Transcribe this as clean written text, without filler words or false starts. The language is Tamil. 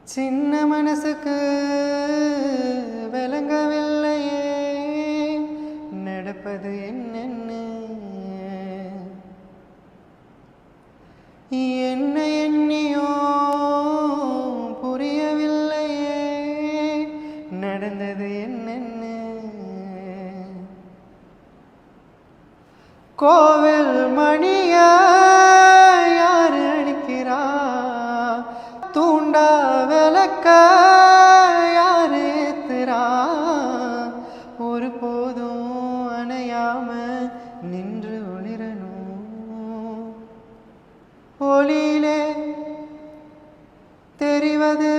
சின்ன மனசுக்கு விளங்கவில்லையே நடப்பது என்னென்னு என்ன எண்ணியோ புரியவில்லையே நடந்தது என்னென்னு கோவில் மணிய யாரு அடிக்கிறா தூண்டா விளக்க யாரு ஏத்துறா ஒரு போதும் அணையாம நின்று ஒளிரணும் ஒளியிலே தெரிவது